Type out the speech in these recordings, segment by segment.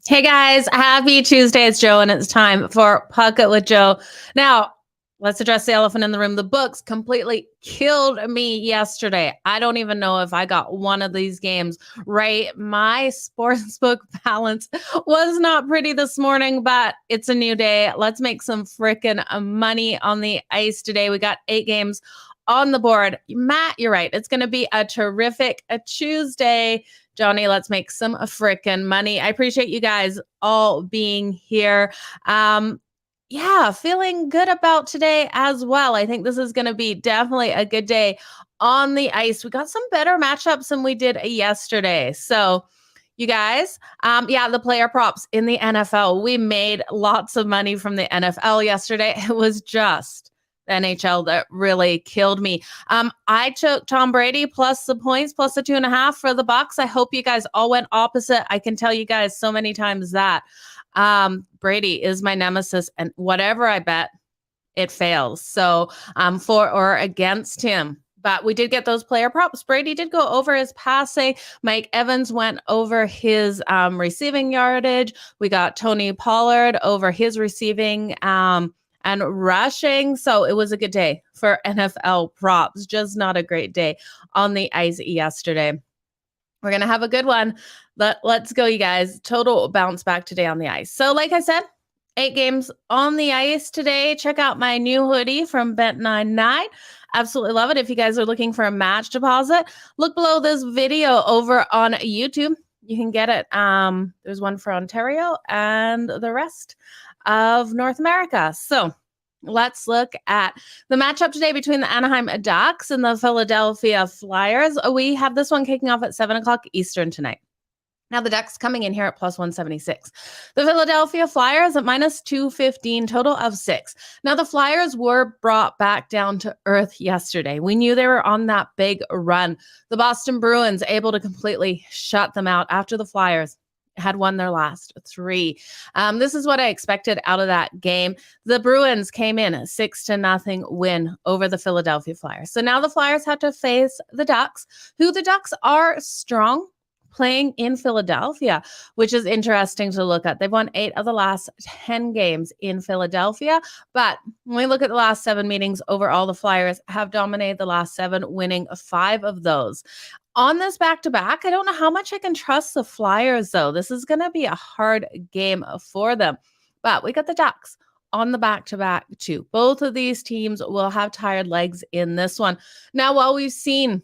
Hey guys, happy Tuesday. It's Joe and it's time for Puck It with Joe. Now, let's address the elephant in the room. The books completely killed me yesterday. I don't even know if I got one of these games right. My sportsbook balance was not pretty this morning, but it's a new day. Let's make some freaking money on the ice today. We got 8 games on the board. Matt, you're right. It's going to be a terrific Tuesday. Johnny, let's make some freaking money. I appreciate you guys all being here. Yeah, feeling good about today as well. I think this is going to be definitely a good day on the ice. We got some better matchups than we did yesterday. So you guys, the player props in the NFL. We made lots of money from the NFL yesterday. It was just the NHL that really killed me. I took Tom Brady plus the points, plus the 2.5 for the Bucks. I hope you guys all went opposite. I can tell you guys so many times that Brady is my nemesis, and whatever I bet, it fails. So for or against him. But we did get those player props. Brady did go over his passing. Mike Evans went over his receiving yardage. We got Tony Pollard over his receiving and rushing. So it was a good day for NFL props, just not a great day on the ice yesterday. We're going to have a good one. Let's go, you guys. Total bounce back today on the ice. So like I said, 8 games on the ice today. Check out my new hoodie from Bet99. Absolutely love it. If you guys are looking for a match deposit, look below this video over on YouTube. You can get it. There's one for Ontario and the rest of North America. So let's look at the matchup today between the Anaheim Ducks and the Philadelphia Flyers. We have this one kicking off at 7 o'clock Eastern tonight. Now the Ducks coming in here at plus 176. The Philadelphia Flyers at minus 215, total of 6. Now the Flyers were brought back down to earth yesterday. We knew they were on that big run. The Boston Bruins able to completely shut them out after the Flyers had won their last 3. This is what I expected out of that game. The Bruins came in a 6-0 win over the Philadelphia Flyers. So now the Flyers have to face the Ducks, who the Ducks are strong, playing in Philadelphia, which is interesting to look at. They've won 8 of the last 10 games in Philadelphia. But when we look at the last 7 meetings overall, the Flyers have dominated the last 7, winning 5 of those. On this back-to-back, I don't know how much I can trust the Flyers, though. This is going to be a hard game for them. But we got the Ducks on the back-to-back, too. Both of these teams will have tired legs in this one. Now, while we've seen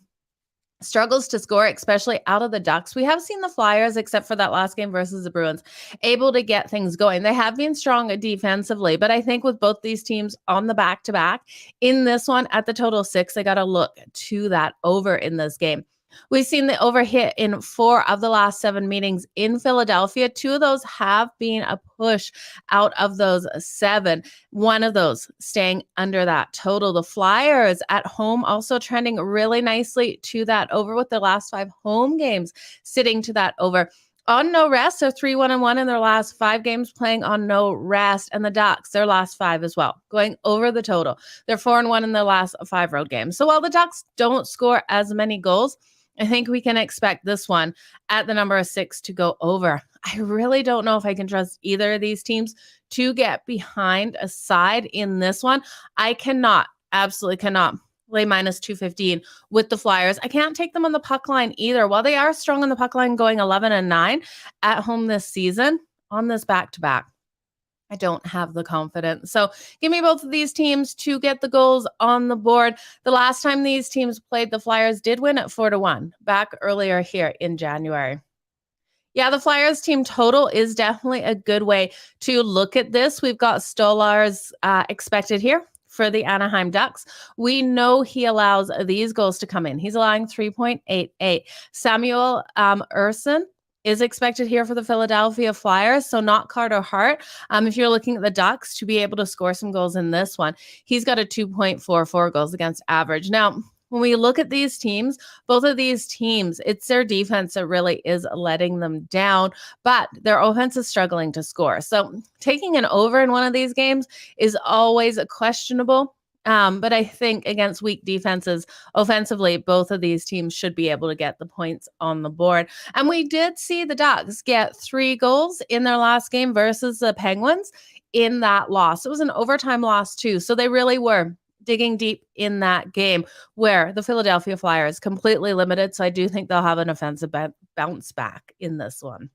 struggles to score, especially out of the Ducks, we have seen the Flyers, except for that last game versus the Bruins, able to get things going. They have been strong defensively, but I think with both these teams on the back-to-back, in this one at the total 6, they got to look to that over in this game. We've seen the over hit in 4 of the last 7 meetings in Philadelphia. 2 of those have been a push out of those 7. One of those staying under that total. The Flyers at home also trending really nicely to that over with the last 5 home games sitting to that over. on no rest. They're 3-1-1 in their last 5 games playing on no rest. And the Ducks, their last 5 as well, going over the total. They're 4-1 in their last 5 road games. So while the Ducks don't score as many goals, I think we can expect this one at the number of 6 to go over. I really don't know if I can trust either of these teams to get behind a side in this one. I cannot, absolutely cannot lay minus 215 with the Flyers. I can't take them on the puck line either. While they are strong on the puck line going 11-9 at home this season, on this back-to-back, I don't have the confidence. So give me both of these teams to get the goals on the board. The last time these teams played, the Flyers did win at 4-1 back earlier here in January. Yeah, the Flyers team total is definitely a good way to look at this. We've got Stolarz expected here for the Anaheim Ducks. We know he allows these goals to come in. He's allowing 3.88. Samuel Ersson is expected here for the Philadelphia Flyers, so not Carter Hart. If you're looking at the Ducks to be able to score some goals in this one, he's got a 2.44 goals against average. Now, when we look at these teams, both of these teams, it's their defense that really is letting them down, but their offense is struggling to score. So taking an over in one of these games is always questionable. But I think against weak defenses, offensively, both of these teams should be able to get the points on the board. And we did see the Ducks get 3 goals in their last game versus the Penguins in that loss. It was an overtime loss too. So they really were digging deep in that game where the Philadelphia Flyers completely limited. So I do think they'll have an offensive bounce back in this one.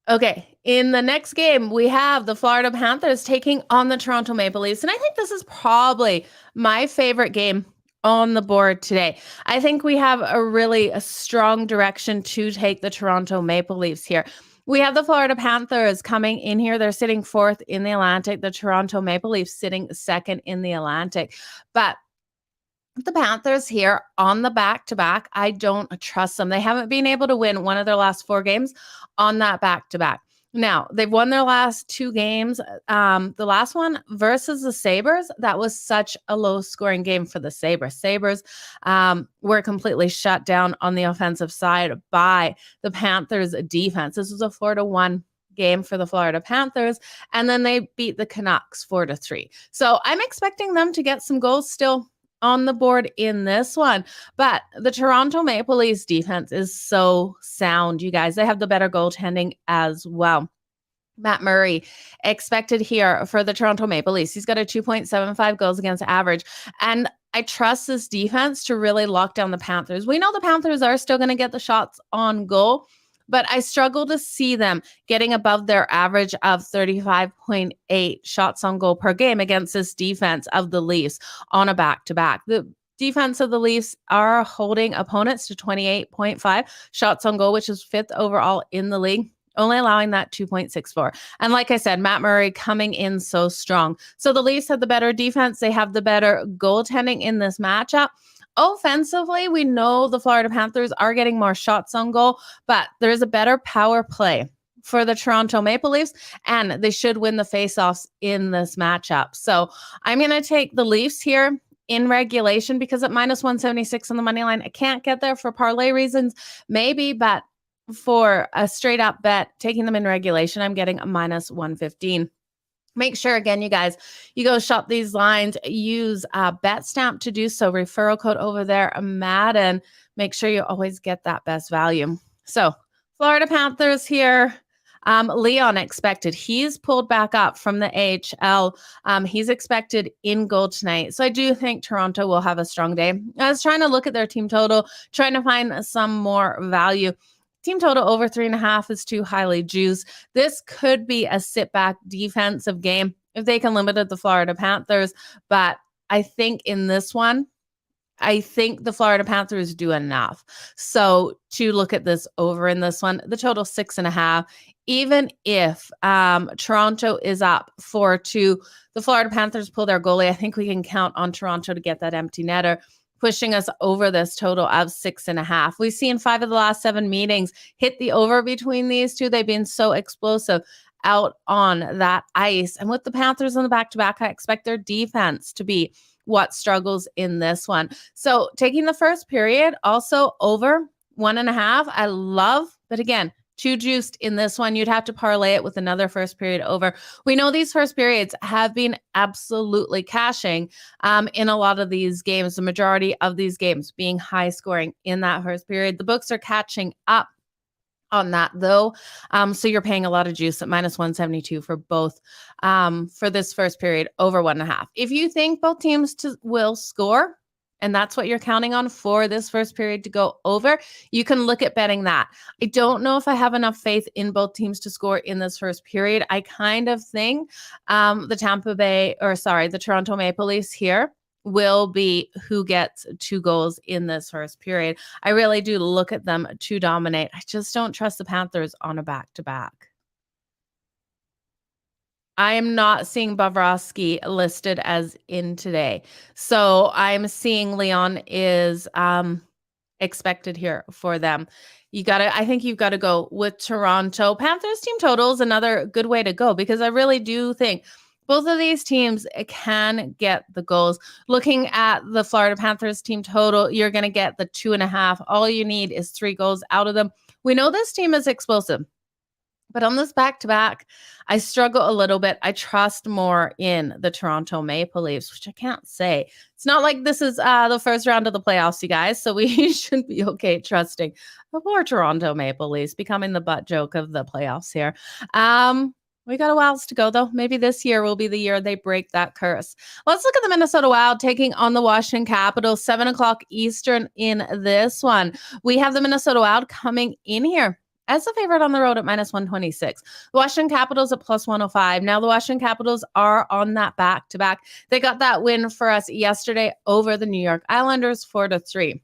Okay, in the next game, we have the Florida Panthers taking on the Toronto Maple Leafs. And I think this is probably my favorite game on the board today. I think we have a strong direction to take the Toronto Maple Leafs here. We have the Florida Panthers coming in here. They're sitting 4th in the Atlantic. The Toronto Maple Leafs sitting 2nd in the Atlantic. But the Panthers here on the back-to-back, I don't trust them. They haven't been able to win one of their last 4 games on that back-to-back. Now, they've won their last 2 games. The last one versus the Sabres, that was such a low-scoring game for the Sabres. Sabres were completely shut down on the offensive side by the Panthers' defense. This was a 4-1 game for the Florida Panthers, and then they beat the Canucks 4-3. So I'm expecting them to get some goals still on the board in this one. But the Toronto Maple Leafs defense is so sound, you guys. They have the better goaltending as well. Matt Murray expected here for the Toronto Maple Leafs. He's got a 2.75 goals against average. And I trust this defense to really lock down the Panthers. We know the Panthers are still going to get the shots on goal, but I struggle to see them getting above their average of 35.8 shots on goal per game against this defense of the Leafs on a back-to-back. The defense of the Leafs are holding opponents to 28.5 shots on goal, which is 5th overall in the league, only allowing that 2.64. And like I said, Matt Murray coming in so strong. So the Leafs have the better defense. They have the better goaltending in this matchup. Offensively, we know the Florida Panthers are getting more shots on goal, but there's a better power play for the Toronto Maple Leafs, and they should win the faceoffs in this matchup. So I'm going to take the Leafs here in regulation because at minus 176 on the money line, I can't get there for parlay reasons, maybe, but for a straight up bet, taking them in regulation, I'm getting a minus 115. Make sure, again, you guys, you go shop these lines, use Betstamp to do so. Referral code over there, Madden. Make sure you always get that best value. So Florida Panthers here. Leon expected. He's pulled back up from the AHL. He's expected in goal tonight. So I do think Toronto will have a strong day. I was trying to look at their team total, trying to find some more value. Team total over 3.5 is too highly juiced. This could be a sit-back defensive game if they can limit the Florida Panthers. But I think in this one, I think the Florida Panthers do enough. So to look at this over in this one, the total 6.5. Even if Toronto is up 4-2, the Florida Panthers pull their goalie. I think we can count on Toronto to get that empty netter, pushing us over this total of 6.5. We've seen 5 of the last 7 meetings hit the over between these two. They've been so explosive out on that ice. And with the Panthers on the back-to-back, I expect their defense to be what struggles in this one. So taking the first period, also over 1.5, I love, but again, too juiced in this one. You'd have to parlay it with another first period over. We know these first periods have been absolutely cashing in a lot of these games, the majority of these games being high scoring in that first period. The books are catching up on that though. So you're paying a lot of juice at -172 for both for this first period over 1.5. If you think both teams will score, and that's what you're counting on for this first period to go over, you can look at betting that. I don't know if I have enough faith in both teams to score in this first period. I kind of think the Toronto Maple Leafs here will be who gets 2 goals in this first period. I really do look at them to dominate. I just don't trust the Panthers on a back-to-back. I am not seeing Bobrovsky listed as in today. So I'm seeing Leon is expected here for them. I think you've got to go with Toronto. Panthers team total is another good way to go because I really do think both of these teams can get the goals. Looking at the Florida Panthers team total, you're going to get the 2.5. All you need is 3 goals out of them. We know this team is explosive. But on this back-to-back, I struggle a little bit. I trust more in the Toronto Maple Leafs, which I can't say. It's not like this is the first round of the playoffs, you guys, so we should be okay trusting the poor Toronto Maple Leafs becoming the butt joke of the playoffs here. We got a while to go, though. Maybe this year will be the year they break that curse. Let's look at the Minnesota Wild taking on the Washington Capitals, 7 o'clock Eastern in this one. We have the Minnesota Wild coming in here as a favorite on the road at -126. The Washington Capitals at +105. Now, the Washington Capitals are on that back-to-back. They got that win for us yesterday over the New York Islanders, 4-3.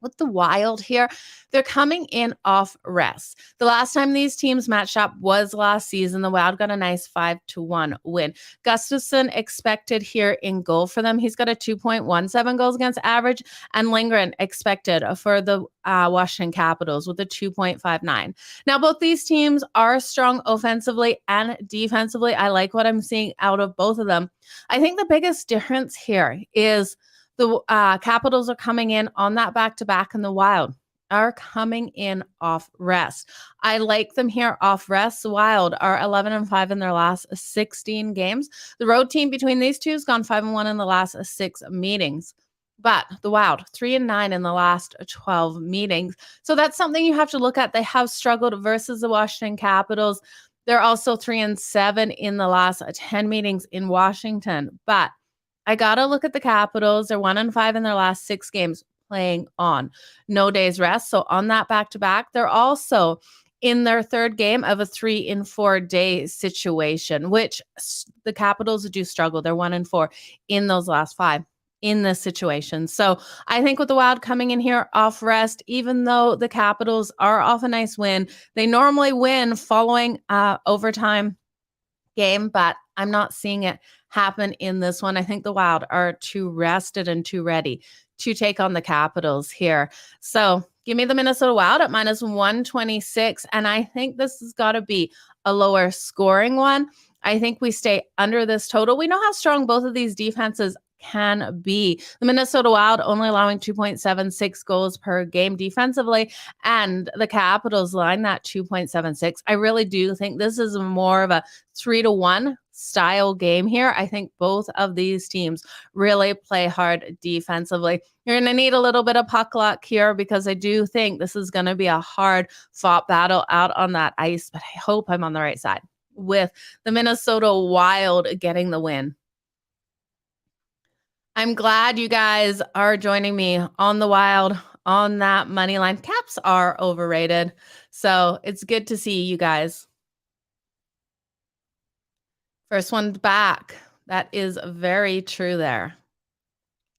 With the Wild here, they're coming in off rest. The last time these teams matched up was last season. The Wild got a nice 5-1 win. Gustafsson expected here in goal for them. He's got a 2.17 goals against average, and Lindgren expected for the Washington Capitals with a 2.59. Now, both these teams are strong offensively and defensively. I like what I'm seeing out of both of them. I think the biggest difference here is the Capitals are coming in on that back-to-back, and the Wild are coming in off rest. I like them here off rest. The Wild are 11-5 in their last 16 games. The road team between these two has gone 5-1 in the last 6 meetings. But the Wild, 3-9 in the last 12 meetings. So that's something you have to look at. They have struggled versus the Washington Capitals. They're also 3-7 in the last 10 meetings in Washington. But I got to look at the Capitals. They're 1-5 in their last 6 games playing on no days rest. So on that back-to-back, they're also in their 3rd game of a 3-4 day situation, which the Capitals do struggle. They're 1-4 in those last 5 in this situation. So I think with the Wild coming in here off rest, even though the Capitals are off a nice win, they normally win following overtime game, but I'm not seeing it happen in this one. I think the Wild are too rested and too ready to take on the Capitals here. So give me the Minnesota Wild at -126. And I think this has got to be a lower scoring one. I think we stay under this total. We know how strong both of these defenses can be. The Minnesota Wild only allowing 2.76 goals per game defensively, and the Capitals line that 2.76. I really do think this is more of a 3-1 style game here. I think both of these teams really play hard defensively. You're going to need a little bit of puck luck here because I do think this is going to be a hard fought battle out on that ice, but I hope I'm on the right side with the Minnesota Wild getting the win. I'm glad you guys are joining me on the Wild on that money line. Caps are overrated, so it's good to see you guys. First one back. That is very true there.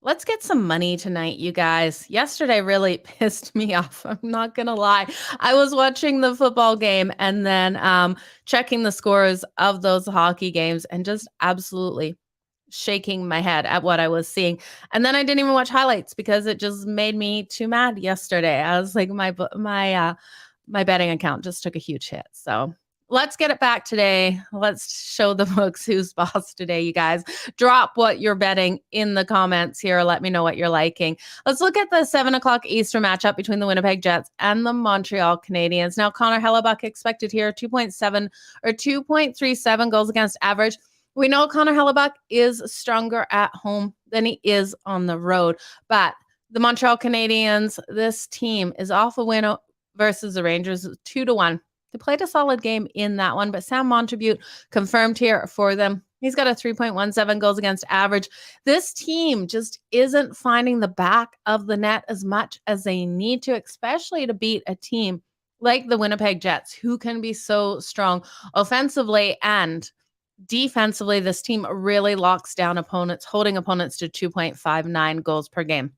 Let's get some money tonight, you guys. Yesterday really pissed me off. I'm not going to lie. I was watching the football game and then checking the scores of those hockey games and just absolutely shaking my head at what I was seeing. And then I didn't even watch highlights because it just made me too mad yesterday. I was like, my betting account just took a huge hit. So let's get it back today. Let's show the books who's boss today, you guys. Drop what you're betting in the comments here. Let me know what you're liking. Let's look at the 7 o'clock Eastern matchup between the Winnipeg Jets and the Montreal Canadiens. Now, Connor Hellebuck expected here 2.7 or 2.37 goals against average. We know Connor Hellebuck is stronger at home than he is on the road, but the Montreal Canadiens, this team is off a win versus the Rangers 2-1. They played a solid game in that one, but Sam Montembeault confirmed here for them. He's got a 3.17 goals against average. This team just isn't finding the back of the net as much as they need to, especially to beat a team like the Winnipeg Jets, who can be so strong offensively and defensively. This team really locks down opponents, holding opponents to 2.59 goals per game.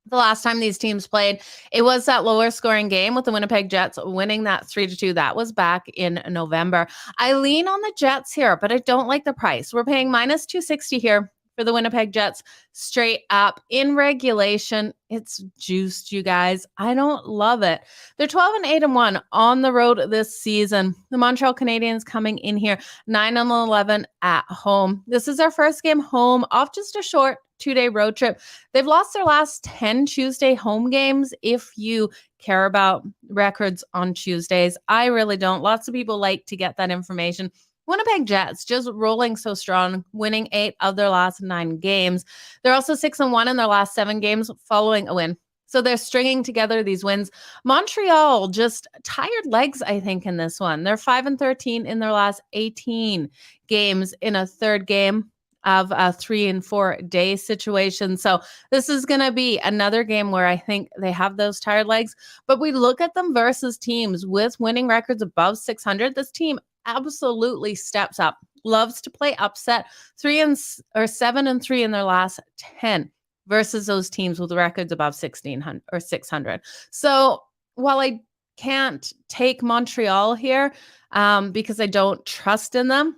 The last time these teams played, it was that lower scoring game with the Winnipeg Jets winning that 3-2. That was back in November. I lean on the Jets here, but I don't like the price. We're paying minus 260 here for the Winnipeg Jets straight up. In regulation, it's juiced, you guys. I don't love it. They're 12-8-1 on the road this season. The Montreal Canadiens coming in here 9-11 at home. This is their first game home off just a short 2-day road trip. They've lost their last 10 Tuesday home games. If you care about records on Tuesdays, I really don't. Lots of people like to get that information. Winnipeg Jets just rolling so strong, winning 8 of their last 9 games. They're also 6-1 in their last 7 games following a win. So they're stringing together these wins. Montreal just tired legs, I think, in this one. They're 5-13 in their last 18 games in a third game of a 3 and 4 day situation. So this is going to be another game where I think they have those tired legs, but we look at them versus teams with winning records above 600. This team absolutely steps up, loves to play upset, 7-3 in their last 10 versus those teams with records above 1600 or 600. So while I can't take Montreal here because I don't trust in them,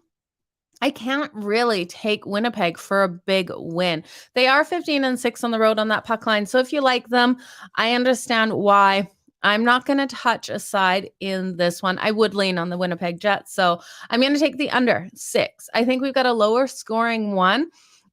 I can't really take Winnipeg for a big win. They are 15-6 on the road on that puck line. So if you like them, I understand why. I'm not going to touch a side in this one. I would lean on the Winnipeg Jets. So I'm going to take the under 6. I think we've got a lower scoring one.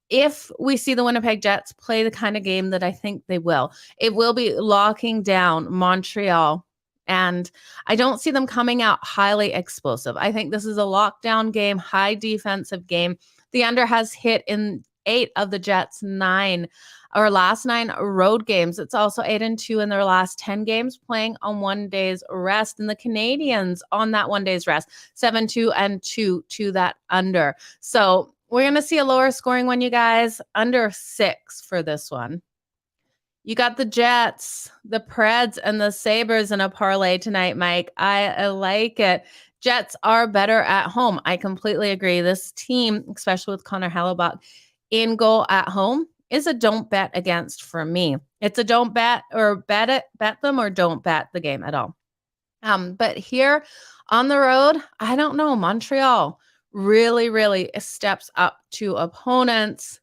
If we see the Winnipeg Jets play the kind of game that I think they will, it will be locking down Montreal. And I don't see them coming out highly explosive. I think this is a lockdown game, high defensive game. The under has hit in 8 of the Jets' last 9 road games. It's also 8-2 in their last 10 games, playing on 1 day's rest. And the Canadiens on that 1 day's rest, 7-2-2 to that under. So we're going to see a lower scoring one, you guys, under 6 for this one. You got the Jets, the Preds, and the Sabres in a parlay tonight, Mike. I like it. Jets are better at home. I completely agree. This team, especially with Connor Hellebuck in goal at home, is a don't bet against for me. It's a don't bet or bet them or don't bet the game at all. But here on the road, I don't know. Montreal really steps up to opponents.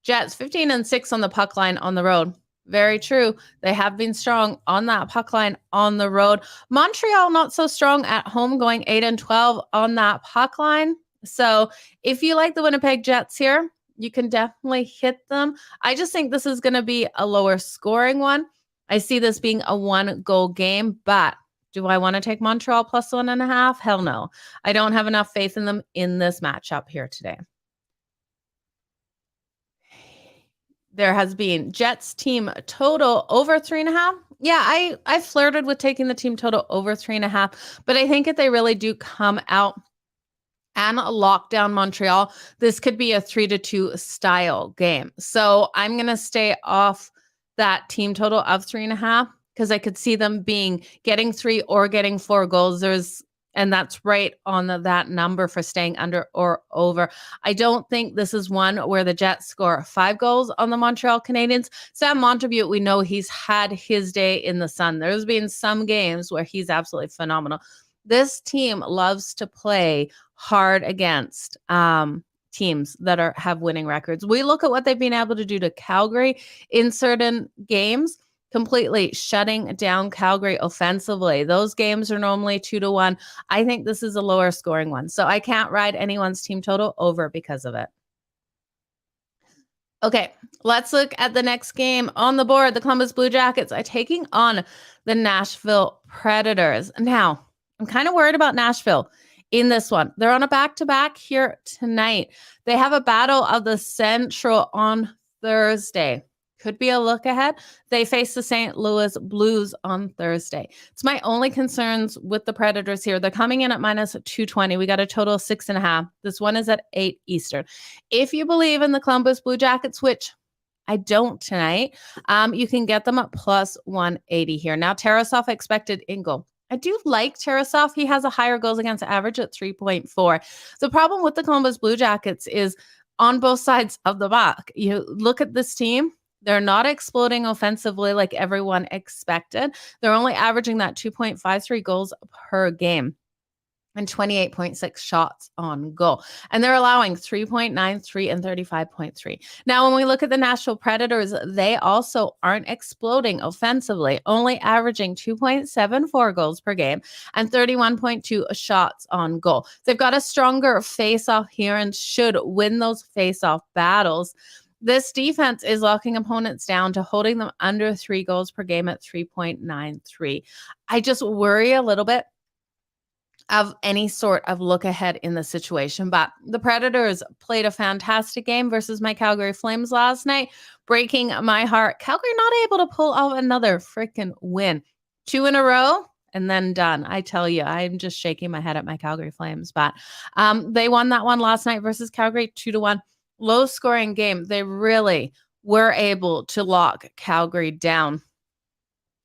Jets 15-6 on the puck line on the road. Very true. They have been strong on that puck line on the road. Montreal not so strong at home, going 8-12 on that puck line. So if you like the Winnipeg Jets here, you can definitely hit them. I just think this is going to be a lower scoring one. I see this being a 1-goal game, but do I want to take Montreal plus 1.5? Hell no. I don't have enough faith in them in this matchup here today. There has been Jets team total over 3.5. Yeah, I flirted with taking the team total over 3.5, but I think if they really do come out and lock down Montreal, this could be a 3-2 style game. So I'm going to stay off that team total of 3.5 because I could see them getting 3 or getting 4 goals. And that's right on that number for staying under or over. I don't think this is one where the Jets score 5 goals on the Montreal Canadiens. Sam Montembeault, we know he's had his day in the sun. There's been some games where he's absolutely phenomenal. This team loves to play hard against teams that have winning records. We look at what they've been able to do to Calgary in certain games. completely shutting down Calgary offensively. Those games are normally 2-1. I think this is a lower scoring one. So I can't ride anyone's team total over because of it. Okay, let's look at the next game on the board. The Columbus Blue Jackets are taking on the Nashville Predators. Now, I'm kind of worried about Nashville in this one. They're on a back-to-back here tonight. They have a battle of the Central on Thursday. Could be a look ahead. They face the St. Louis Blues on Thursday. It's my only concerns with the Predators here. They're coming in at minus 220. We got a total of 6.5. This one is at 8 Eastern. If you believe in the Columbus Blue Jackets, which I don't tonight, you can get them at plus 180 here. Now, Tarasov expected in goal. I do like Tarasov. He has a higher goals against average at 3.4. The problem with the Columbus Blue Jackets is on both sides of the puck. You look at this team. They're not exploding offensively like everyone expected. They're only averaging that 2.53 goals per game and 28.6 shots on goal. And they're allowing 3.93 and 35.3. Now, when we look at the Nashville Predators, they also aren't exploding offensively, only averaging 2.74 goals per game and 31.2 shots on goal. They've got a stronger face-off here and should win those face-off battles. This defense is locking opponents down to holding them under 3 goals per game at 3.93. I just worry a little bit of any sort of look ahead in the situation. But the Predators played a fantastic game versus my Calgary Flames last night, breaking my heart. Calgary not able to pull off another freaking win. 2 in a row and then done. I tell you, I'm just shaking my head at my Calgary Flames. But they won that one last night versus Calgary 2-1. Low scoring game. They really were able to lock Calgary down.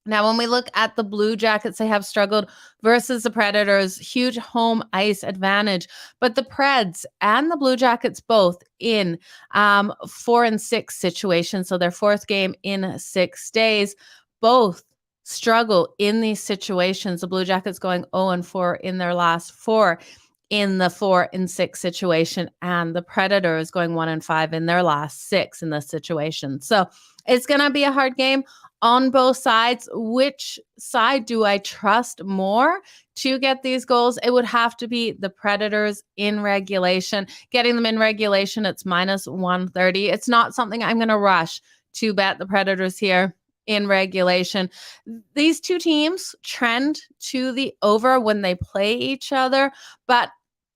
Now, when we look at the Blue Jackets, they have struggled versus the Predators. Huge home ice advantage. But the Preds and the Blue Jackets both in 4-6 situations. So their fourth game in 6 days. Both struggle in these situations. The Blue Jackets going 0-4 in their last 4 in the 4-6 situation, and the Predators going 1-5 in their last 6 in this situation. So it's going to be a hard game on both sides. Which side do I trust more to get these goals? It would have to be the Predators in regulation. Getting them in regulation, it's minus 130. It's not something I'm going to rush to bet the Predators here in regulation. These two teams trend to the over when they play each other, but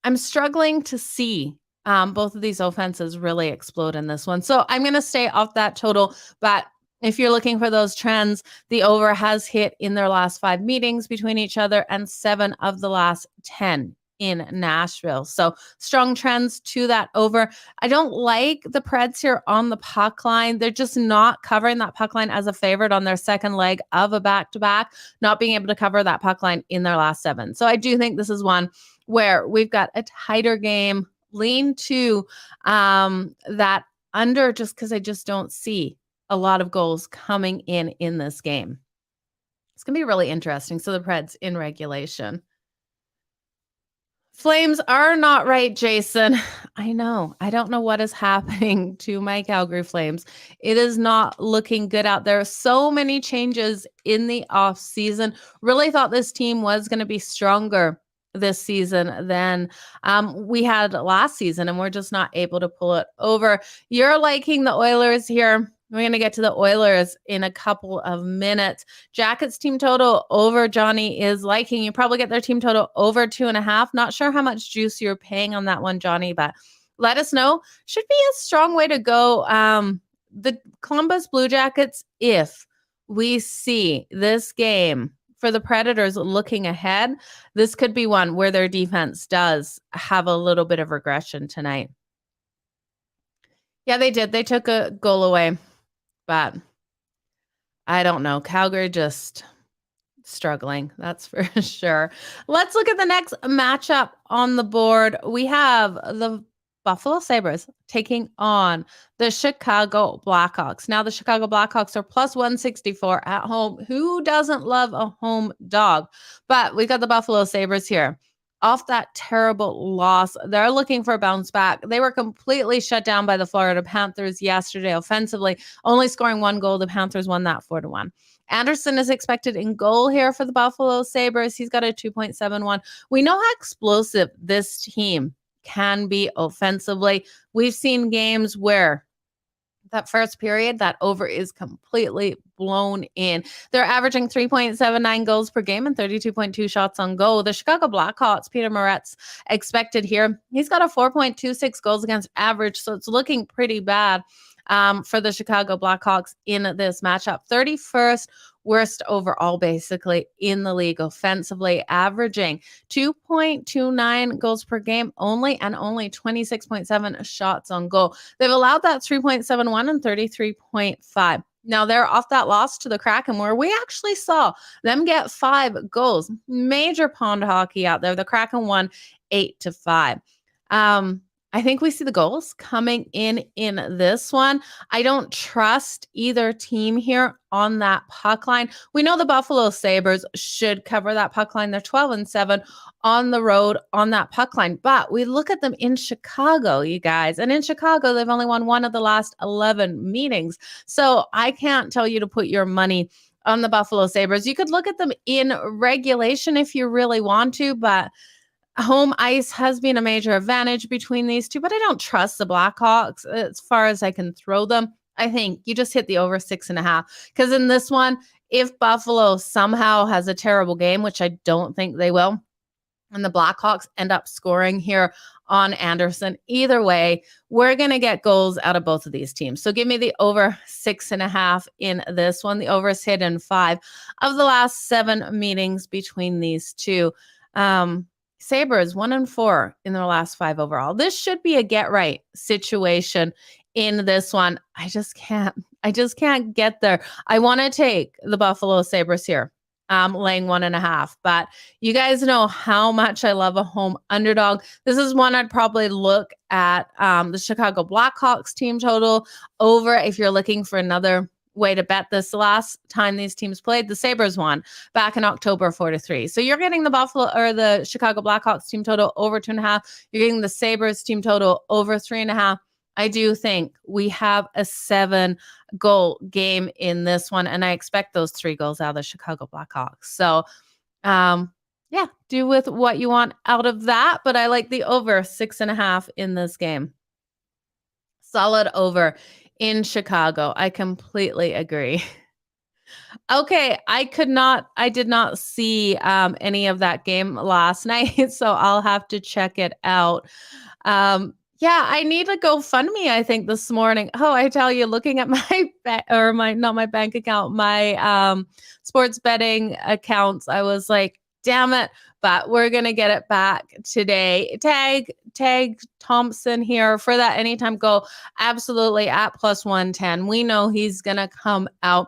I'm struggling to see both of these offenses really explode in this one. So I'm going to stay off that total. But if you're looking for those trends, the over has hit in their last 5 meetings between each other and 7 of the last 10 in Nashville. So strong trends to that over. I don't like the Preds here on the puck line. They're just not covering that puck line as a favorite on their second leg of a back-to-back, not being able to cover that puck line in their last 7. So I do think this is one where we've got a tighter game, lean to that under, just because I just don't see a lot of goals coming in this game. It's going to be really interesting. So the Preds in regulation. Flames are not right, Jason. I know. I don't know what is happening to my Calgary Flames. It is not looking good out there. So many changes in the off season. Really thought this team was going to be stronger this season than we had last season, and we're just not able to pull it over. You're liking the Oilers here. We're going to get to the Oilers in a couple of minutes. Jackets team total over, Johnny is liking. You probably get their team total over 2.5. Not sure how much juice you're paying on that one, Johnny, but let us know. Should be a strong way to go. The Columbus Blue Jackets, if we see this game for the Predators looking ahead, this could be one where their defense does have a little bit of regression tonight. Yeah, they did. They took a goal away. But I don't know. Calgary just struggling. That's for sure. Let's look at the next matchup on the board. We have the Buffalo Sabres taking on the Chicago Blackhawks. Now, the Chicago Blackhawks are plus 164 at home. Who doesn't love a home dog? But we got the Buffalo Sabres here. Off that terrible loss, they're looking for a bounce back. They were completely shut down by the Florida Panthers yesterday offensively, only scoring 1 goal. The Panthers won that 4-1. Anderson is expected in goal here for the Buffalo Sabres. He's got a 2.71. We know how explosive this team can be offensively. We've seen games where that first period, that over is completely blown in. They're averaging 3.79 goals per game and 32.2 shots on goal. The Chicago Blackhawks, Peter Moretz expected here. He's got a 4.26 goals against average, so it's looking pretty bad for the Chicago Blackhawks in this matchup. 31st worst overall, basically, in the league offensively, averaging 2.29 goals per game only and only 26.7 shots on goal. They've allowed that 3.71 and 33.5. Now, they're off that loss to the Kraken, where we actually saw them get 5 goals. Major pond hockey out there. The Kraken won 8-5. I think we see the goals coming in this one. I don't trust either team here on that puck line. We know the Buffalo Sabres should cover that puck line. They're 12-7 on the road on that puck line. But we look at them in Chicago, you guys. And in Chicago, they've only won one of the last 11 meetings. So I can't tell you to put your money on the Buffalo Sabres. You could look at them in regulation if you really want to, but home ice has been a major advantage between these two, but I don't trust the Blackhawks as far as I can throw them. I think you just hit the over 6.5, because in this one, if Buffalo somehow has a terrible game, which I don't think they will, and the Blackhawks end up scoring here on Anderson, either way, we're going to get goals out of both of these teams. So give me the over 6.5 in this one. The over is hit in 5 of the last 7 meetings between these two. Sabres 1-4 in their last 5 overall. This should be a get right situation in this one. I just can't get there. I want to take the Buffalo Sabres here, laying 1.5, but you guys know how much I love a home underdog. This is one I'd probably look at the Chicago Blackhawks team total over if you're looking for another way to bet this. Last time these teams played, the Sabres won back in October 4-3. So you're getting the Buffalo or the Chicago Blackhawks team total over 2.5. You're getting the Sabres team total over 3.5. I do think we have a 7-goal game in this one, and I expect those 3 goals out of the Chicago Blackhawks. So, yeah, do with what you want out of that, but I like the over 6.5 in this game. Solid over in Chicago. I completely agree. Okay, I did not see any of that game last night, so I'll have to check it out. Yeah, I need a GoFundMe, I think, this morning. Oh, I tell you, looking at not my bank account, my sports betting accounts, I was like, damn it. But we're going to get it back today. Tag Thompson here for that anytime goal. Absolutely at +110. We know he's going to come out.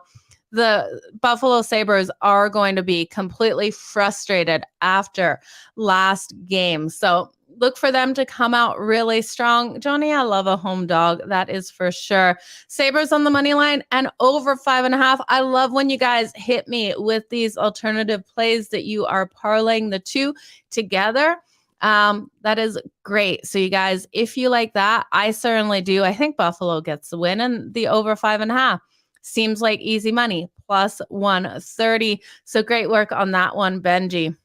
The Buffalo Sabres are going to be completely frustrated after last game. So look for them to come out really strong. Johnny, I love a home dog. That is for sure. Sabres on the money line and over 5.5. I love when you guys hit me with these alternative plays that you are parlaying the two together. That is great. So you guys, if you like that, I certainly do. I think Buffalo gets the win, and the over 5.5 seems like easy money, +130. So great work on that one, Benji.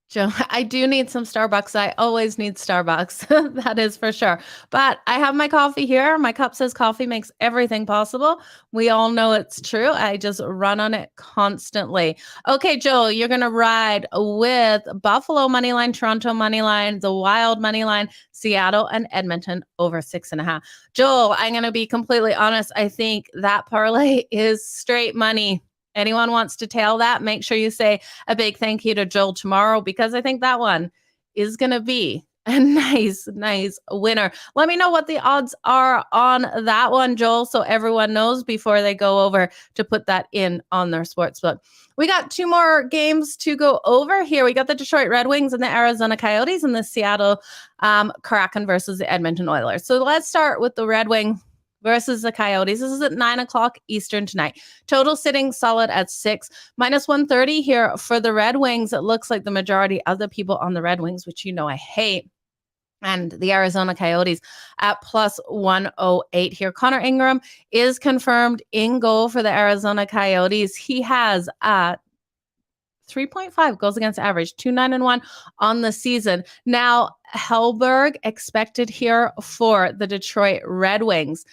Joe, I do need some Starbucks. I always need Starbucks. That is for sure. But I have my coffee here. My cup says coffee makes everything possible. We all know it's true. I just run on it constantly. Okay, Joel, you're going to ride with Buffalo moneyline, Toronto moneyline, the Wild moneyline, Seattle, and Edmonton over 6.5. Joel, I'm going to be completely honest. I think that parlay is straight money. Anyone wants to tail that, make sure you say a big thank you to Joel tomorrow, because I think that one is going to be a nice winner. Let me know what the odds are on that one, Joel, so everyone knows before they go over to put that in on their sportsbook. We got 2 more games to go over here. We got the Detroit Red Wings and the Arizona Coyotes, and the Seattle Kraken versus the Edmonton Oilers. So let's start with the Red Wings versus the Coyotes. This is at 9:00 Eastern tonight. Total sitting solid at 6, -130 here for the Red Wings. It looks like the majority of the people on the Red Wings, which you know I hate, and the Arizona Coyotes at plus 108 here. Connor Ingram is confirmed in goal for the Arizona Coyotes. He has 3.5 goals against average, 2.9-1 on the season. Now, Hellberg expected here for the Detroit Red Wings.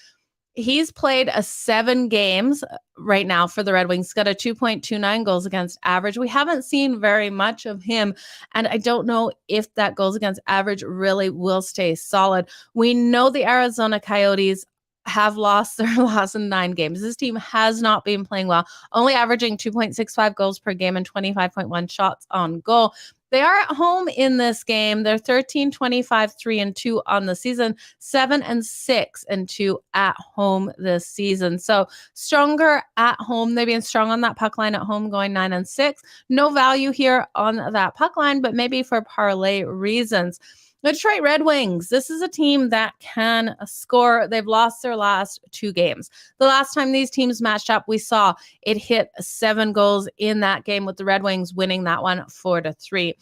He's played 7 games right now for the Red Wings, got a 2.29 goals against average. We haven't seen very much of him, and I don't know if that goals against average really will stay solid. We know the Arizona Coyotes have lost their last 9 games. This team has not been playing well, only averaging 2.65 goals per game and 25.1 shots on goal. They are at home in this game. They're 13-25-3-2 on the season, 7-6-2 at home this season. So stronger at home. They've been strong on that puck line at home, going 9-6. No value here on that puck line, but maybe for parlay reasons. The Detroit Red Wings, this is a team that can score. They've lost their last 2 games. The last time these teams matched up, we saw it hit 7 goals in that game, with the Red Wings winning that one 4-3.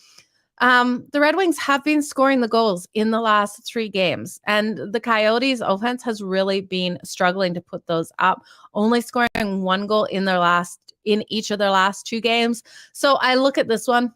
The Red Wings have been scoring the goals in the last 3 games, and the Coyotes' offense has really been struggling to put those up, only scoring 1 goal in each of their last 2 games. So I look at this one,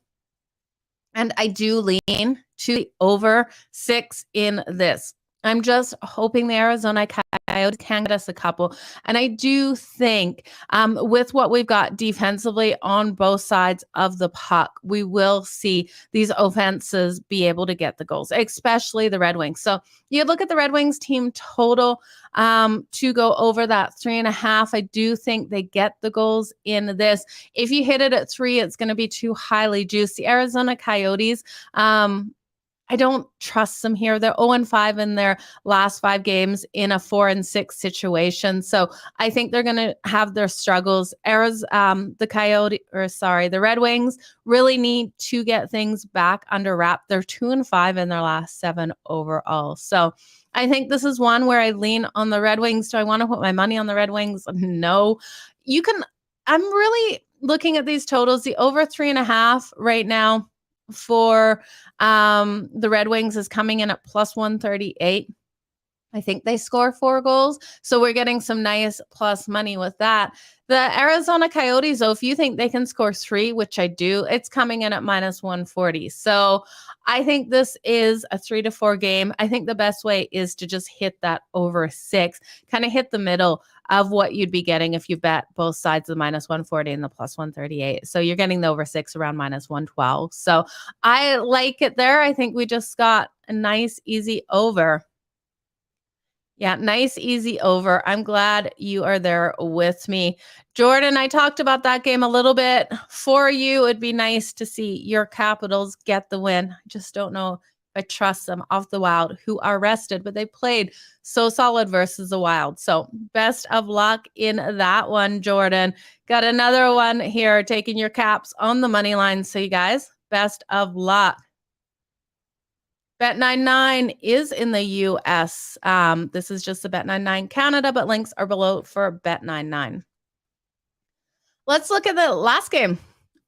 and I do lean to the over 6 in this. I'm just hoping the Arizona Coyotes can get us a couple. And I do think with what we've got defensively on both sides of the puck, we will see these offenses be able to get the goals, especially the Red Wings. So you look at the Red Wings team total to go over that 3.5. I do think they get the goals in this. If you hit it at 3, it's going to be too highly juiced. The Arizona Coyotes, I don't trust them here. They're 0-5 in their last 5 games in a 4-6 situation. So I think they're going to have their struggles. The Red Wings really need to get things back under wrap. They're 2-5 in their last 7 overall. So I think this is one where I lean on the Red Wings. Do I want to put my money on the Red Wings? No. I'm really looking at these totals. The over 3.5 right now for the Red Wings is coming in at plus 138. I think they score 4 goals. So we're getting some nice plus money with that. The Arizona Coyotes, though, if you think they can score 3, which I do, it's coming in at minus 140. So I think this is a 3-4 game. I think the best way is to just hit that over 6, kind of hit the middle of what you'd be getting if you bet both sides of the minus 140 and the plus 138. So you're getting the over 6 around minus 112. So I like it there. I think we just got a nice, easy over. Yeah, nice, easy over. I'm glad you are there with me. Jordan, I talked about that game a little bit for you. It'd be nice to see your Capitals get the win. I just don't know if I trust them off the Wild, who are rested, but they played so solid versus the Wild. So best of luck in that one, Jordan. Got another one here, taking your Caps on the money line. So you guys, best of luck. Bet99 is in the US. This is just the Bet99 Canada, but links are below for Bet99. Let's look at the last game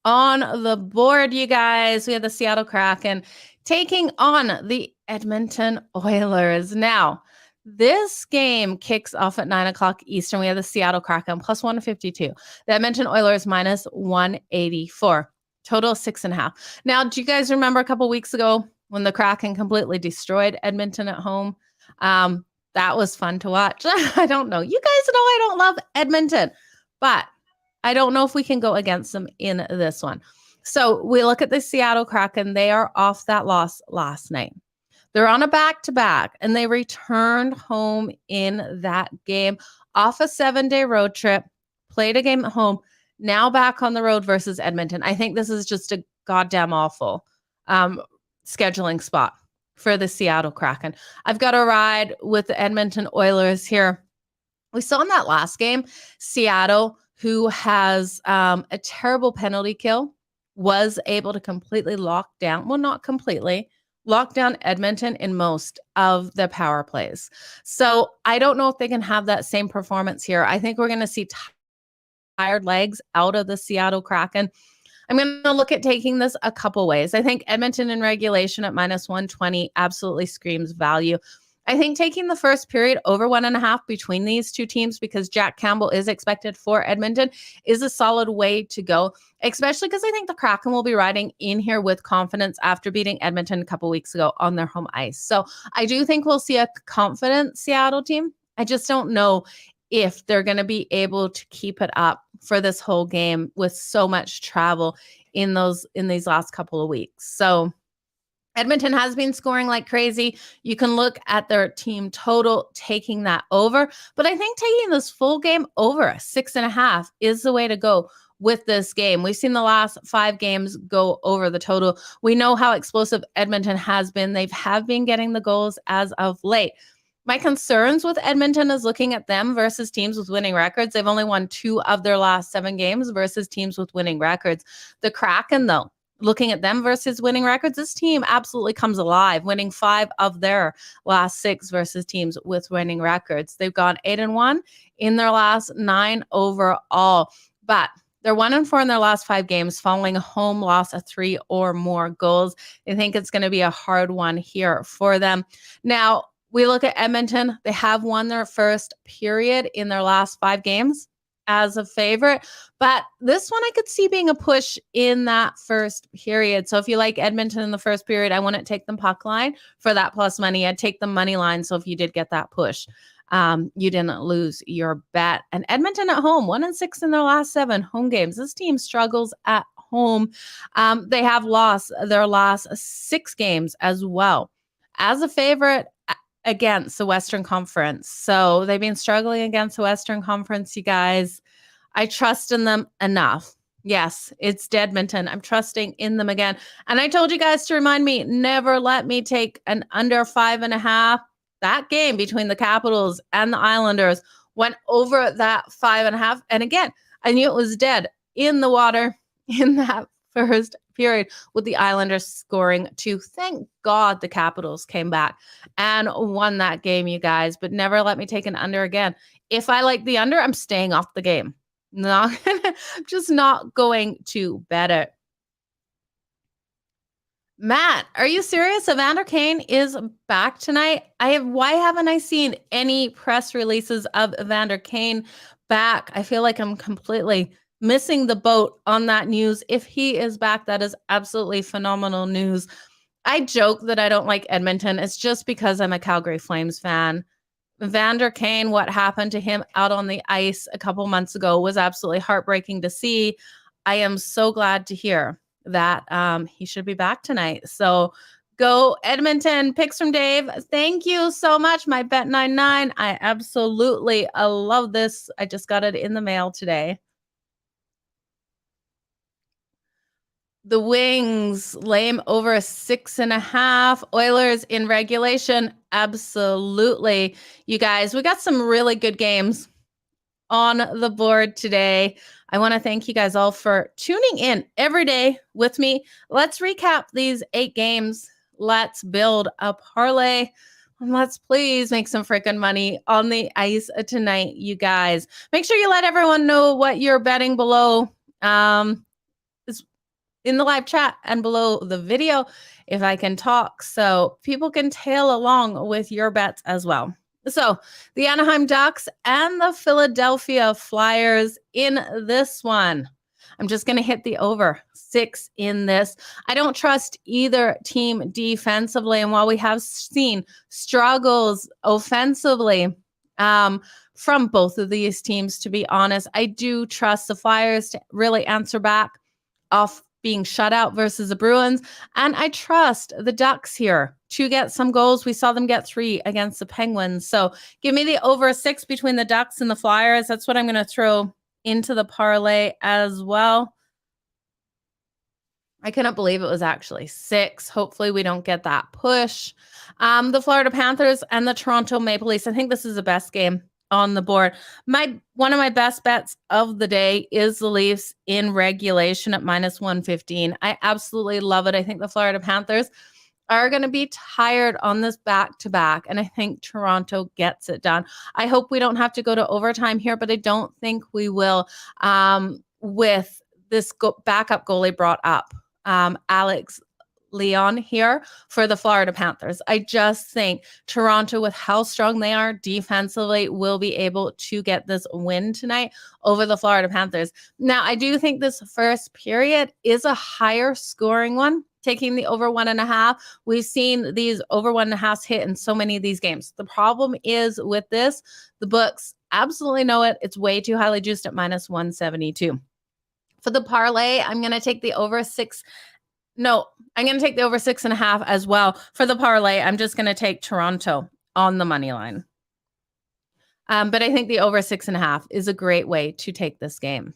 on the board, you guys. We have the Seattle Kraken taking on the Edmonton Oilers. Now, this game kicks off at 9 o'clock Eastern. We have the Seattle Kraken plus 152. The Edmonton Oilers minus 184. Total 6.5. Now, do you guys remember a couple weeks ago when the Kraken completely destroyed Edmonton at home? That was fun to watch. I don't know. You guys know I don't love Edmonton, but I don't know if we can go against them in this one. So we look at the Seattle Kraken. They are off that loss last night. They're on a back-to-back, and they returned home in that game off a 7-day road trip, played a game at home, now back on the road versus Edmonton. I think this is just a goddamn awful scheduling spot for the Seattle Kraken. I've got a ride with the Edmonton Oilers here. We saw in that last game, Seattle, who has a terrible penalty kill, was able to completely lock down, well, not completely, lock down Edmonton in most of the power plays. So I don't know if they can have that same performance here. I think we're going to see tired legs out of the Seattle Kraken. I'm going to look at taking this a couple ways. I think Edmonton in regulation at -120 absolutely screams value. I think taking the first period over 1.5 between these two teams, because Jack Campbell is expected for Edmonton, is a solid way to go, especially because I think the Kraken will be riding in here with confidence after beating Edmonton a couple weeks ago on their home ice. So I do think we'll see a confident Seattle team. I just don't know if they're going to be able to keep it up for this whole game with so much travel in these last couple of weeks. So Edmonton has been scoring like crazy. You can look at their team total, taking that over. But I think taking this full game over 6.5 is the way to go with this game. We've seen the last 5 games go over the total. We know how explosive Edmonton has been. They have been getting the goals as of late. My concerns with Edmonton is looking at them versus teams with winning records. They've only won 2 of their last 7 games versus teams with winning records. The Kraken, though, looking at them versus winning records, this team absolutely comes alive, winning 5 of their last 6 versus teams with winning records. They've gone 8-1 in their last 9 overall, but they're 1-4 in their last 5 games, following a home loss of 3 or more goals. I think it's going to be a hard one here for them. Now, we look at Edmonton. They have won their first period in their last 5 games as a favorite, but this one I could see being a push in that first period. So if you like Edmonton in the first period, I wouldn't take them puck line for that plus money. I'd take the money line. So if you did get that push, you didn't lose your bet. And Edmonton at home, 1-6 in their last 7 home games. This team struggles at home. They have lost their last 6 games as well. As a favorite against the Western Conference. So they've been struggling against the Western Conference, you guys. I trust in them enough. Yes, it's Edmonton. I'm trusting in them again. And I told you guys to remind me, never let me take an under 5.5. That game between the Capitals and the Islanders went over that 5.5. And again, I knew it was dead in the water in that first period with the Islanders scoring 2. Thank God the Capitals came back and won that game, you guys. But never let me take an under again. If I like the under, I'm staying off the game. Just not going to bet it. Matt, are you serious? Evander Kane is back tonight. Why haven't I seen any press releases of Evander Kane back? I feel like I'm completely missing the boat on that news. If he is back, that is absolutely phenomenal news. I joke that I don't like Edmonton. It's just because I'm a Calgary Flames fan. Evander Kane, what happened to him out on the ice a couple months ago was absolutely heartbreaking to see. I am so glad to hear that he should be back tonight. So go Edmonton. Picks from Dave. Thank you so much, my Bet99. I absolutely love this. I just got it in the mail today. The Wings, lame over 6.5. Oilers in regulation. Absolutely. You guys, we got some really good games on the board today. I want to thank you guys all for tuning in every day with me. Let's recap these 8 games. Let's build a parlay. And let's please make some freaking money on the ice tonight, you guys. Make sure you let everyone know what you're betting below. In the live chat and below the video, if I can talk, so people can tail along with your bets as well. So the Anaheim Ducks and the Philadelphia Flyers in this one. I'm just going to hit the over 6 in this. I don't trust either team defensively. And while we have seen struggles offensively from both of these teams, to be honest, I do trust the Flyers to really answer back off being shut out versus the Bruins. And I trust the Ducks here to get some goals. We saw them get 3 against the Penguins. So give me the over 6 between the Ducks and the Flyers. That's what I'm going to throw into the parlay as well. I couldn't believe it was actually 6. Hopefully we don't get that push. The Florida Panthers and the Toronto Maple Leafs. I think this is the best game on the board. One of my best bets of the day is the Leafs in regulation at -115. I absolutely love it. I think the Florida Panthers are going to be tired on this back-to-back, and I think Toronto gets it done. I hope we don't have to go to overtime here, but I don't think we will with this backup goalie brought up, Alex Leon here for the Florida Panthers. I just think Toronto, with how strong they are defensively, will be able to get this win tonight over the Florida Panthers. Now, I do think this first period is a higher scoring one, taking the over 1.5. We've seen these over 1.5 hit in so many of these games. The problem is with this, the books absolutely know it. It's way too highly juiced at minus 172. For the parlay, I'm going to take the over 6. No, I'm going to take the over 6.5 as well. For the parlay, I'm just going to take Toronto on the money line. But I think the over 6.5 is a great way to take this game.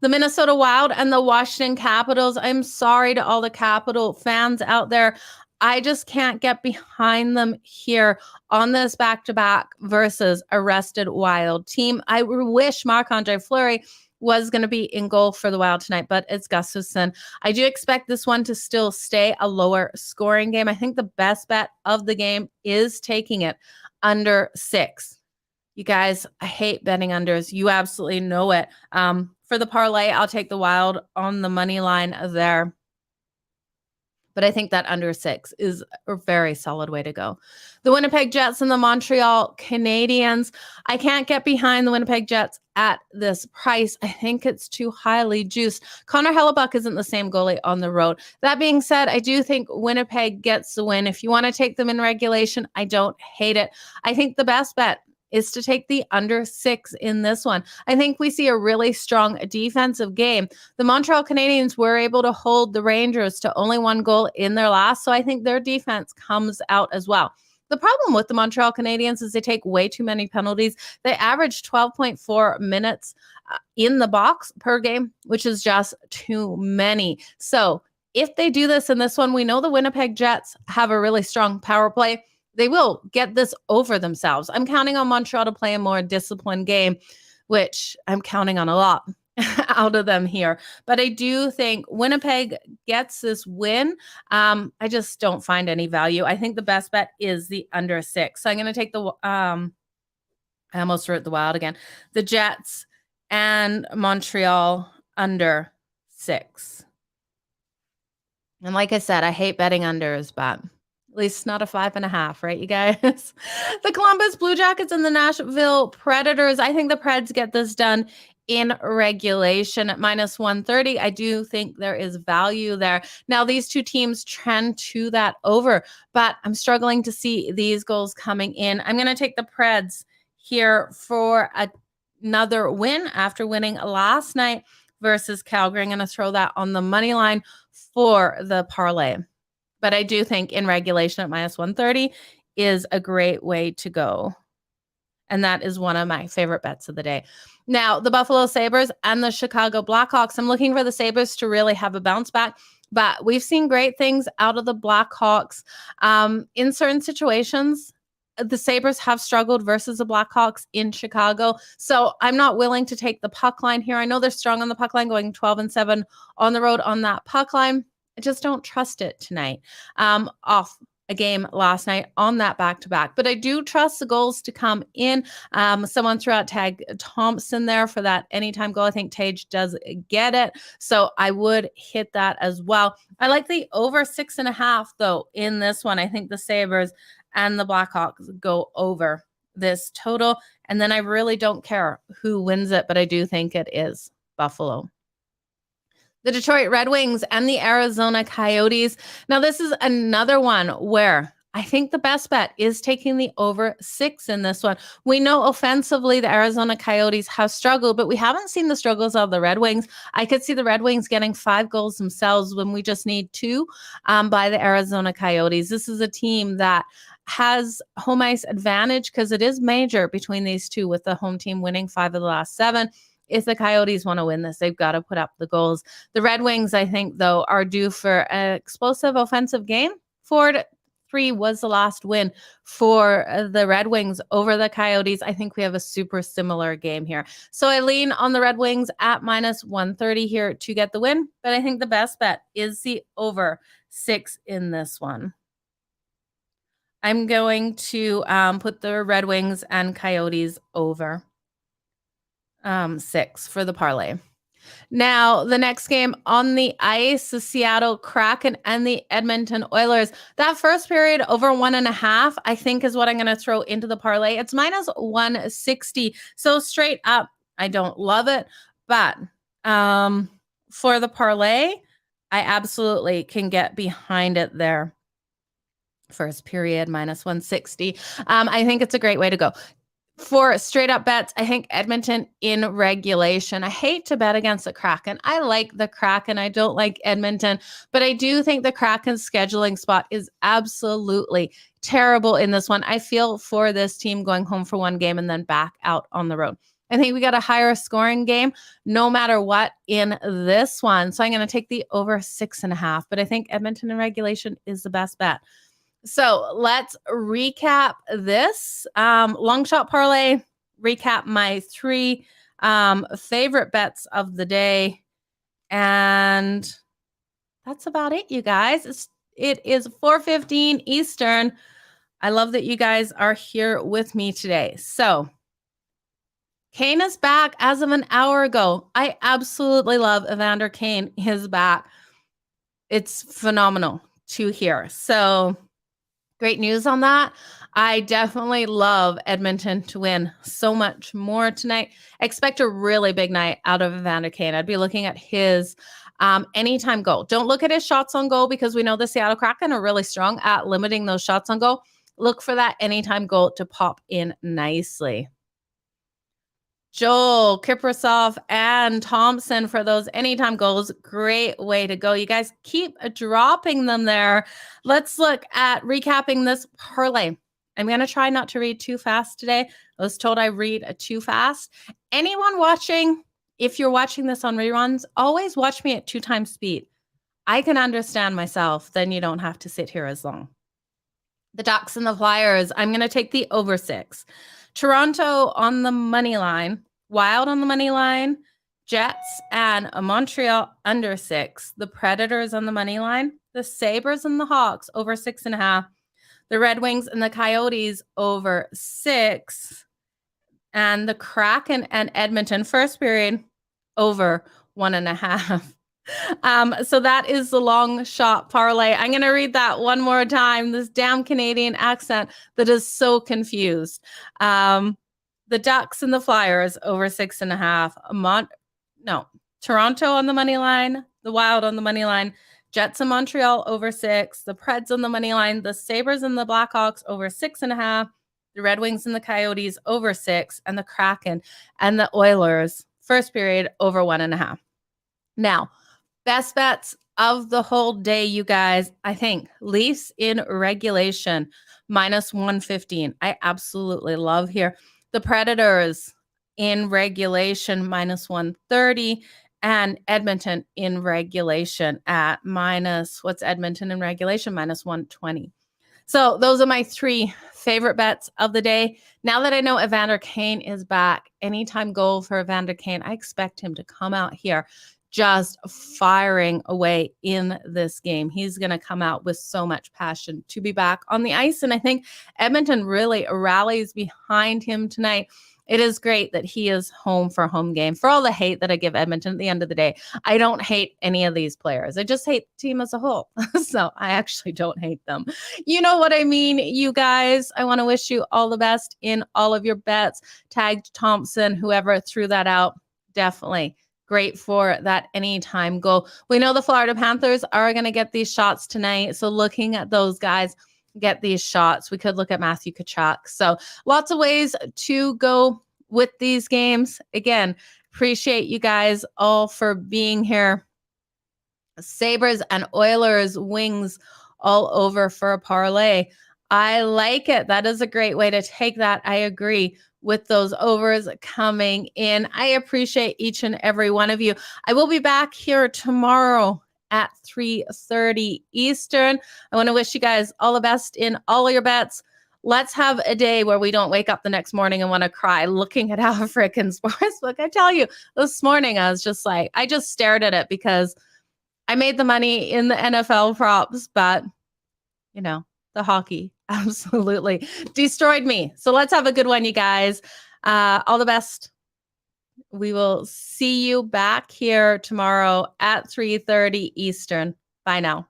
The Minnesota Wild and the Washington Capitals. I'm sorry to all the Capital fans out there. I just can't get behind them here on this back-to-back versus a rested Wild team. I wish Marc-Andre Fleury was going to be in goal for the Wild tonight, but it's Gustafsson. I do expect this one to still stay a lower scoring game. I think the best bet of the game is taking it under 6. You guys, I hate betting unders. You absolutely know it. For the parlay, I'll take the Wild on the money line there. But I think that under 6 is a very solid way to go. The Winnipeg Jets and the Montreal Canadiens. I can't get behind the Winnipeg Jets at this price. I think it's too highly juiced. Connor Hellebuck isn't the same goalie on the road. That being said, I do think Winnipeg gets the win. If you want to take them in regulation, I don't hate it. I think the best bet is to take the under 6 in this one. I think we see a really strong defensive game. The Montreal Canadiens were able to hold the Rangers to only 1 goal in their last, so I think their defense comes out as well. The problem with the Montreal Canadiens is they take way too many penalties. They average 12.4 minutes in the box per game, which is just too many. So if they do this in this one, we know the Winnipeg Jets have a really strong power play. They will get this over themselves. I'm counting on Montreal to play a more disciplined game, which I'm counting on a lot out of them here. But I do think Winnipeg gets this win. I just don't find any value. I think the best bet is the under 6. So I'm going to take the, I almost wrote the Wild again, the Jets and Montreal under 6. And like I said, I hate betting unders, but at least not a 5.5, right, you guys? The Columbus Blue Jackets and the Nashville Predators. I think the Preds get this done in regulation at minus 130. I do think there is value there. Now, these two teams trend to that over, but I'm struggling to see these goals coming in. I'm going to take the Preds here for another win after winning last night versus Calgary. I'm going to throw that on the money line for the parlay. But I do think in regulation at minus 130 is a great way to go. And that is one of my favorite bets of the day. Now, the Buffalo Sabres and the Chicago Blackhawks. I'm looking for the Sabres to really have a bounce back. But we've seen great things out of the Blackhawks. In certain situations, the Sabres have struggled versus the Blackhawks in Chicago. So I'm not willing to take the puck line here. I know they're strong on the puck line, going 12-7 on the road on that puck line. I just don't trust it tonight. Off a game last night on that back-to-back. But I do trust the goals to come in. Someone threw out Tag Thompson there for that anytime goal. I think Tage does get it. So I would hit that as well. I like the over 6.5, though, in this one. I think the Sabres and the Blackhawks go over this total. And then I really don't care who wins it, but I do think it is Buffalo. The Detroit Red Wings and the Arizona Coyotes. Now, this is another one where I think the best bet is taking the over 6 in this one. We know offensively the Arizona Coyotes have struggled, but we haven't seen the struggles of the Red Wings. I could see the Red Wings getting 5 goals themselves when we just need 2 by the Arizona Coyotes. This is a team that has home ice advantage because it is major between these two, with the home team winning 5 of the last 7. If the Coyotes want to win this, they've got to put up the goals. The Red Wings, I think, though, are due for an explosive offensive game. 4-3 was the last win for the Red Wings over the Coyotes. I think we have a super similar game here. So I lean on the Red Wings at minus 130 here to get the win. But I think the best bet is the over 6 in this one. I'm going to put the Red Wings and Coyotes over 6 for the parlay. Now, the next game on the ice, the Seattle Kraken and the Edmonton Oilers. That first period over 1.5, I think is what I'm going to throw into the parlay. It's minus 160. So straight up, I don't love it. But for the parlay, I absolutely can get behind it there. First period, minus 160. I think it's a great way to go. For straight up bets, I think Edmonton in regulation. I hate to bet against the Kraken. I like the Kraken. I don't like Edmonton, but I do think the Kraken's scheduling spot is absolutely terrible in this one. I feel for this team going home for one game and then back out on the road. I think we got a higher scoring game no matter what in this one. So I'm going to take the over 6.5, but I think Edmonton in regulation is the best bet. So let's recap this long shot parlay, recap my 3 favorite bets of the day. And that's about it, you guys. It is 4:15 Eastern. I love that you guys are here with me today. So Kane is back as of an hour ago. I absolutely love Evander Kane is back. It's phenomenal to hear. So great news on that. I definitely love Edmonton to win so much more tonight. Expect a really big night out of Evander Kane. I'd be looking at his anytime goal. Don't look at his shots on goal because we know the Seattle Kraken are really strong at limiting those shots on goal. Look for that anytime goal to pop in nicely. Joel, Kiprasov, and Thompson for those anytime goals. Great way to go. You guys keep dropping them there. Let's look at recapping this parlay. I'm going to try not to read too fast today. I was told I read too fast. Anyone watching, if you're watching this on reruns, always watch me at 2 times speed. I can understand myself. Then you don't have to sit here as long. The Ducks and the Flyers, I'm going to take the over 6. Toronto on the money line, Wild on the money line, Jets and Montreal under 6. The Predators on the money line, the Sabres and the Hawks over 6.5. The Red Wings and the Coyotes over 6. And the Kraken and Edmonton first period over 1.5. So that is the long shot parlay. I'm going to read that one more time. This damn Canadian accent that is so confused. The Ducks and the Flyers over 6.5. Toronto on the money line, the Wild on the money line, Jets and Montreal over 6, the Preds on the money line, the Sabres and the Blackhawks over 6.5, the Red Wings and the Coyotes over 6, and the Kraken and the Oilers first period over 1.5. Now, best bets of the whole day, you guys. I think Leafs in regulation, minus 115. I absolutely love here. The Predators in regulation, minus 130. And Edmonton in regulation at what's Edmonton in regulation? Minus 120. So those are my 3 favorite bets of the day. Now that I know Evander Kane is back, anytime goal for Evander Kane, I expect him to come out here just firing away in this game. He's going to come out with so much passion to be back on the ice. And I think Edmonton really rallies behind him tonight. It is great that he is home for a home game. For all the hate that I give Edmonton at the end of the day, I don't hate any of these players. I just hate the team as a whole. So I actually don't hate them. You know what I mean, you guys. I want to wish you all the best in all of your bets. Tagged Thompson, whoever threw that out. Definitely great for that anytime goal. We know the Florida Panthers are going to get these shots tonight. So looking at those guys get these shots, we could look at Matthew Tkachuk. So lots of ways to go with these games. Again, appreciate you guys all for being here. Sabres and Oilers wings all over for a parlay. I like it. That is a great way to take that. I agree with those overs coming in. I appreciate each and every one of you. I will be back here tomorrow at 3:30 Eastern. I want to wish you guys all the best in all of your bets. Let's have a day where we don't wake up the next morning and want to cry looking at our freaking sportsbook. I tell you, this morning I was just like, I just stared at it because I made the money in the NFL props, but you know, the hockey absolutely destroyed me. So let's have a good one, you guys. All the best. We will see you back here tomorrow at 3:30 Eastern. Bye now.